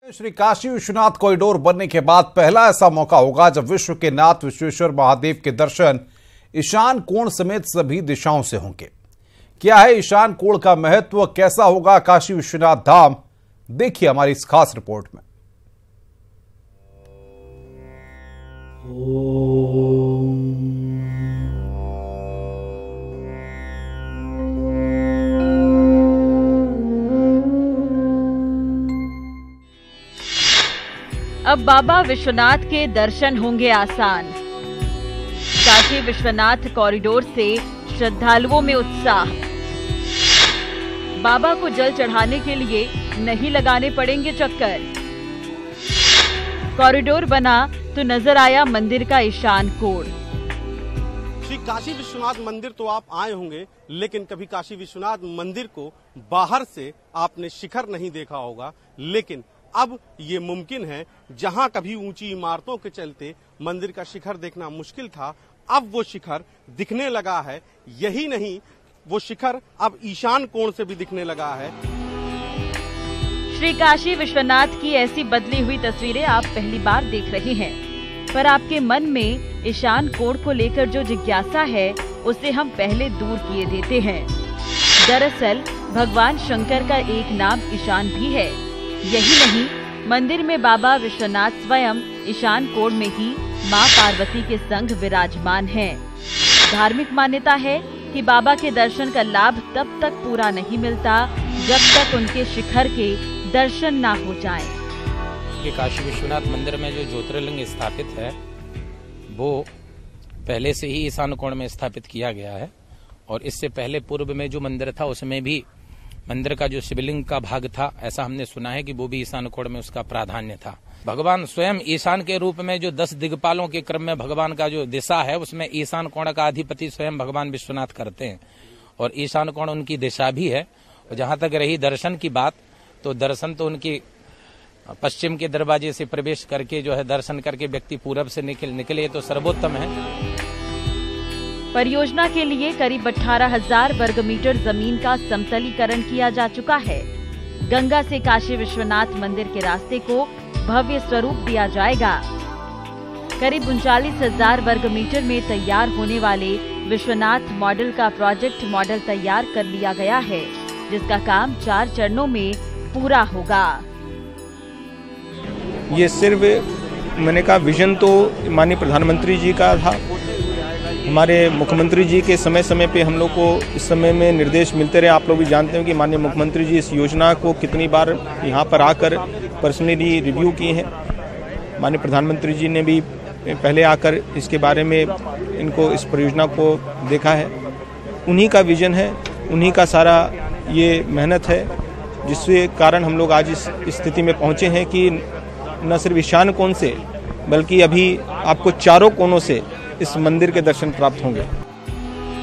Shri Kashi Vishwanath corridor बनने के बाद पहला ऐसा मौका होगा जब विश्व के नाथ विश्वेश्वर महादेव के दर्शन ईशान कोण समेत सभी दिशाओं से होंगे। क्या है ईशान कोण का महत्व, कैसा होगा काशी विश्वनाथ धाम, देखिए हमारी इस खास रिपोर्ट में। अब बाबा विश्वनाथ के दर्शन होंगे आसान। काशी विश्वनाथ कॉरिडोर से श्रद्धालुओं में उत्साह। बाबा को जल चढ़ाने के लिए नहीं लगाने पड़ेंगे चक्कर। कॉरिडोर बना तो नजर आया मंदिर का ईशान कोण। श्री काशी विश्वनाथ मंदिर तो आप आए होंगे, लेकिन कभी काशी विश्वनाथ मंदिर को बाहर से आपने शिखर नहीं देखा होगा। लेकिन अब ये मुमकिन है, जहां कभी ऊंची इमारतों के चलते मंदिर का शिखर देखना मुश्किल था, अब वो शिखर दिखने लगा है। यही नहीं, वो शिखर अब ईशान कोण से भी दिखने लगा है। श्री काशी विश्वनाथ की ऐसी बदली हुई तस्वीरें आप पहली बार देख रहे हैं, पर आपके मन में ईशान कोण को लेकर जो जिज्ञासा है उसे हम पहले दूर किए देते हैं। दरअसल भगवान शंकर का एक नाम ईशान भी है। यही नहीं, मंदिर में बाबा विश्वनाथ स्वयं ईशान कोण में ही मां पार्वती के संग विराजमान हैं। धार्मिक मान्यता है कि बाबा के दर्शन का लाभ तब तक पूरा नहीं मिलता जब तक उनके शिखर के दर्शन ना हो जाएं। ये काशी विश्वनाथ मंदिर में जो ज्योतिर्लिंग स्थापित है वो पहले से ही ईशान कोण में स्थापित किया गया है, और इससे पहले पूर्व में जो मंदिर था उसमें भी मंदिर का जो शिवलिंग का भाग था, ऐसा हमने सुना है कि वो भी ईशान कोण में उसका प्राधान्य था। भगवान स्वयं ईशान के रूप में जो 10 दिग्पालों के क्रम में भगवान का जो दिशा है उसमें ईशान कोण का अधिपति स्वयं भगवान विश्वनाथ करते हैं, और ईशान कोण उनकी दिशा भी है। और जहां तक रही दर्शन की बात, तो दर्शन तो उनकी पश्चिम के दरवाजे से प्रवेश करके जो है दर्शन करके व्यक्ति पूरब से निकले तो सर्वोत्तम है। परियोजना के लिए करीब 18,000 वर्ग मीटर जमीन का समतलीकरण किया जा चुका है। गंगा से काशी विश्वनाथ मंदिर के रास्ते को भव्य स्वरूप दिया जाएगा। करीब 39,000 वर्ग मीटर में तैयार होने वाले विश्वनाथ मॉडल का प्रोजेक्ट मॉडल तैयार कर लिया गया है, जिसका काम 4 चरणों में पूरा होगा। ये सिर्फ मैंने कहा विजन तो माननीय प्रधानमंत्री जी का था। हमारे मुख्यमंत्री जी के समय समय पे हम लोग को इस समय में निर्देश मिलते रहे। आप लोग भी जानते हैं कि माननीय मुख्यमंत्री जी इस योजना को कितनी बार यहाँ पर आकर पर्सनली रिव्यू किए हैं। माननीय प्रधानमंत्री जी ने भी पहले आकर इसके बारे में इनको इस परियोजना को देखा है। उन्हीं का विजन है, उन्हीं का सारा ये मेहनत है, जिसके कारण हम लोग आज इस स्थिति में पहुँचे हैं कि न सिर्फ ईशान कोण से बल्कि अभी आपको चारों कोनों से इस मंदिर के दर्शन प्राप्त होंगे।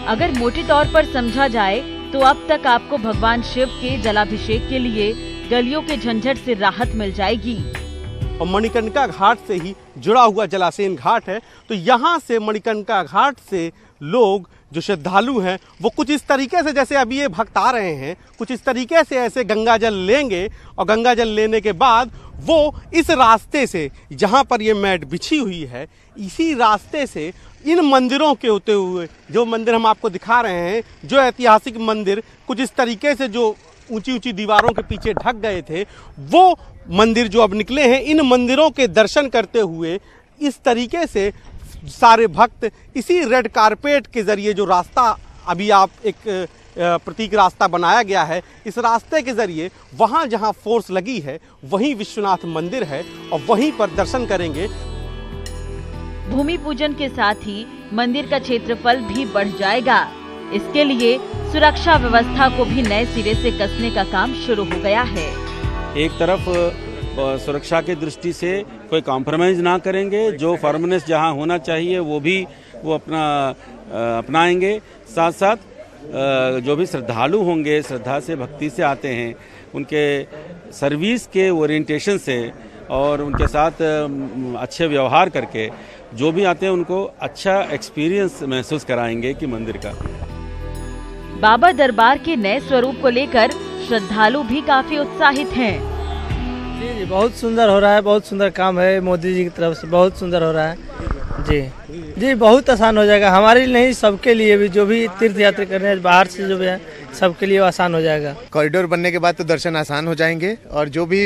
अगर मोटे तौर पर समझा जाए तो अब तक आपको भगवान शिव के जलाभिषेक के लिए गलियों के झंझट से राहत मिल जाएगी। और मणिकर्णिका घाट से ही जुड़ा हुआ जलाशयन घाट है, तो यहाँ से मणिकर्णिका घाट से लोग जो श्रद्धालु हैं वो कुछ इस तरीके से, जैसे अभी ये भक्त आ रहे हैं, कुछ इस तरीके से ऐसे गंगा जल लेंगे, और गंगा जल लेने के बाद वो इस रास्ते से, जहाँ पर ये मैट बिछी हुई है, इसी रास्ते से इन मंदिरों के होते हुए, जो मंदिर हम आपको दिखा रहे हैं, जो ऐतिहासिक मंदिर कुछ इस तरीके से जो ऊंची ऊंची दीवारों के पीछे ढक गए थे, वो मंदिर जो अब निकले हैं, इन मंदिरों के दर्शन करते हुए इस तरीके से सारे भक्त इसी रेड कारपेट के जरिए, जो रास्ता अभी आप एक प्रतीक रास्ता बनाया गया है, इस रास्ते के जरिए वहां जहां फोर्स लगी है वहीं विश्वनाथ मंदिर है, और वहीं पर दर्शन करेंगे। भूमि पूजन के साथ ही मंदिर का क्षेत्रफल भी बढ़ जाएगा। इसके लिए सुरक्षा व्यवस्था को भी नए सिरे से कसने का काम शुरू हो गया है। एक तरफ सुरक्षा की दृष्टि से कोई कॉम्प्रोमाइज ना करेंगे, जो फर्मनेस जहां होना चाहिए वो भी वो अपनाएंगे। साथ साथ जो भी श्रद्धालु होंगे, श्रद्धा से भक्ति से आते हैं, उनके सर्विस के ओरिएंटेशन से और उनके साथ अच्छे व्यवहार करके जो भी आते हैं उनको अच्छा एक्सपीरियंस महसूस कराएंगे कि मंदिर का। बाबा दरबार के नए स्वरूप को लेकर श्रद्धालु भी काफी उत्साहित हैं। जी जी, बहुत सुंदर हो रहा है, बहुत सुंदर काम है मोदी जी की तरफ से, बहुत सुंदर हो रहा है जी जी। बहुत आसान हो जाएगा, हमारे लिए नहीं सबके लिए भी, जो भी तीर्थ यात्रा करने हैं बाहर से जो भी है सबके लिए आसान हो जाएगा। कॉरिडोर बनने के बाद तो दर्शन आसान हो जाएंगे और जो भी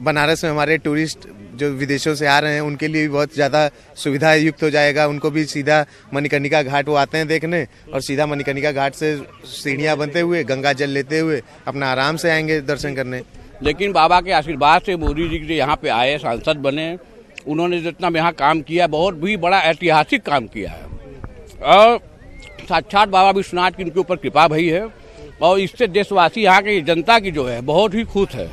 बनारस में हमारे टूरिस्ट जो विदेशों से आ रहे हैं उनके लिए भी बहुत ज़्यादा सुविधा युक्त हो जाएगा। उनको भी सीधा मणिकर्णिका घाट वो आते हैं देखने और सीधा मणिकर्णिका घाट से सीढ़ियाँ बनते हुए गंगा जल लेते हुए अपना आराम से आएंगे दर्शन करने। लेकिन बाबा के आशीर्वाद से मोदी जी यहाँ पे आए, सांसद बने, उन्होंने जितना यहाँ काम किया बहुत भी बड़ा ऐतिहासिक काम किया है और साक्षात बाबा विश्वनाथ की उनके ऊपर कृपा भई है और इससे देशवासी यहाँ की जनता की जो है बहुत ही खुश है।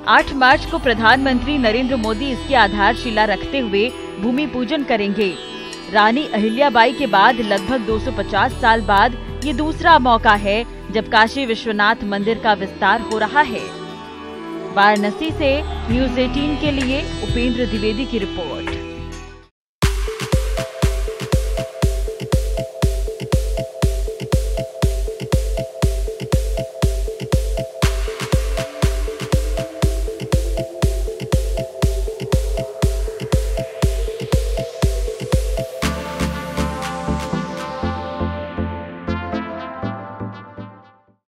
8 मार्च को प्रधानमंत्री नरेंद्र मोदी इसकी आधारशिला रखते हुए भूमि पूजन करेंगे। रानी अहिल्याबाई के बाद लगभग 250 साल बाद ये दूसरा मौका है जब काशी विश्वनाथ मंदिर का विस्तार हो रहा है। वाराणसी से न्यूज़ 18 के लिए उपेंद्र द्विवेदी की रिपोर्ट।